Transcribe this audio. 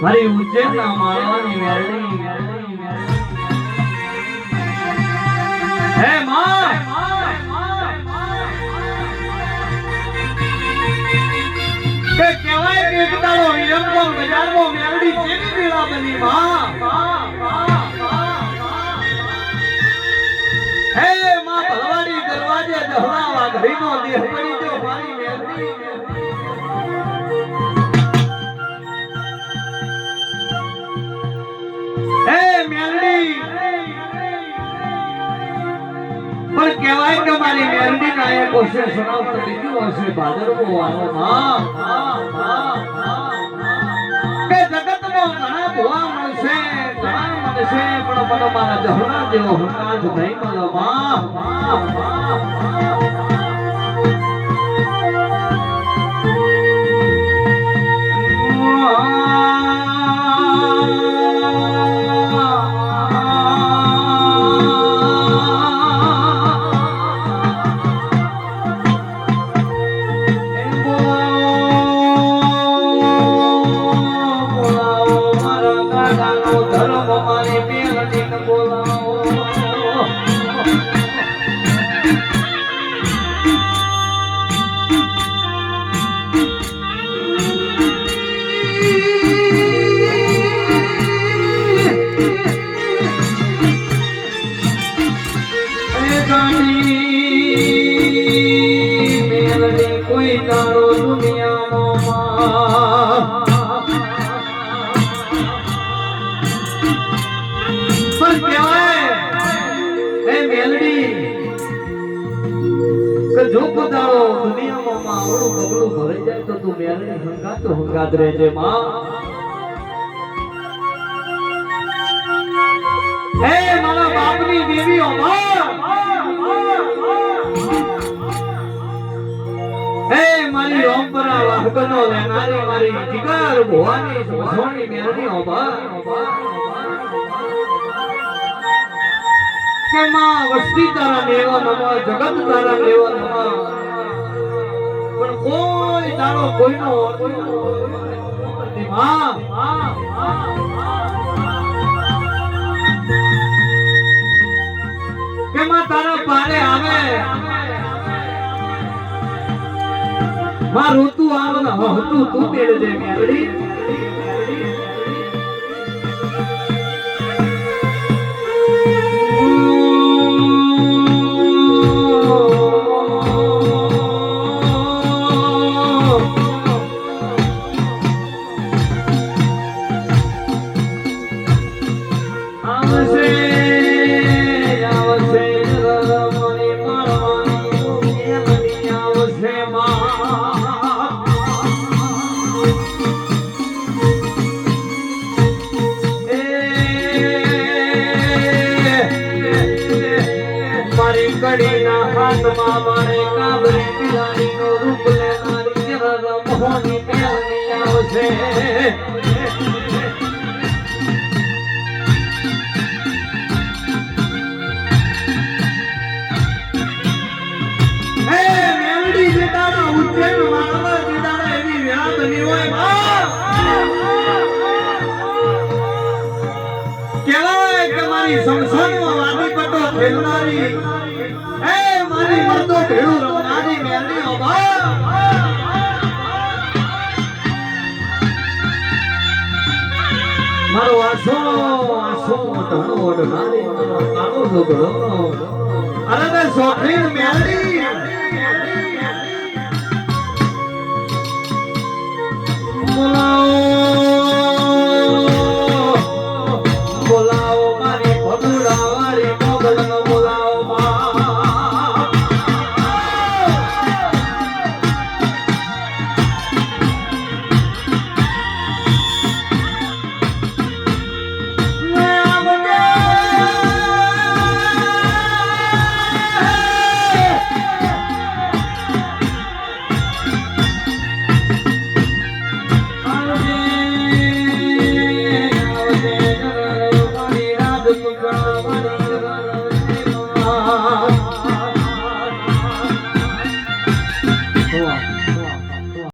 મારી ઉજ્જૈનના માળવાની મેરડી હે માં કે કહેવાય કે એકદાડો વિરમકો બજારનો મેરડી કેવી વેળા બની માં હે માં ભલવાડી દરવાજે દહડાવા ઘડીનો દેહ પડી ગયો મારી મેરડી પણ કહેવાય કે મારી મેરડી ના એક વર્ષે સણાવતો બીજું હશે ભાદરવો વાળો માં કે જગતમાં ઘણા ભુવા મળશે ઘણા મળશે પણ મને મારા જહણા જેવો હંકાર જ નહીં મળે માં કોઈ તારો દુનિયાનો પણ કહેવાય હે મેલડી કે જો કદાળો દુનિયામાં આવડું બગડું ભરાઈ જાય તો તું મેલડી હંગાત રહેજે માં હે મારા બાપની દેવીઓ હે મારી ઓમપરા વાહકનો લેનારી મારી જીગર ભવાની સોની મેરડી કે માં વસ્તી તારા દેવા નમઃ જગત તારા દેવા નમઃ પણ કોઈ તારો કોઈનો માં કે માં તારા પારે આવે માં ઋતુ આવે ને હતું તું મેળજે મેરડી કડીના હાથમાં મારે કાબરી બિલાડીનો રૂપ લેનારી જર મોહની મેલની આવશે હે મેલડી જેટાના ઉજ્જૈન માળવા જેટાના એવી વેળા બની હોય કહેવાય કે મારી સંસારમાં વાદી પટો ખેલનારી હે મારી મર્દો ભેળું રમનારી મેલડી મારો આસો ઢણો ઢણારી મારો કાળો ઝઘડો અરે સોખી મેલડી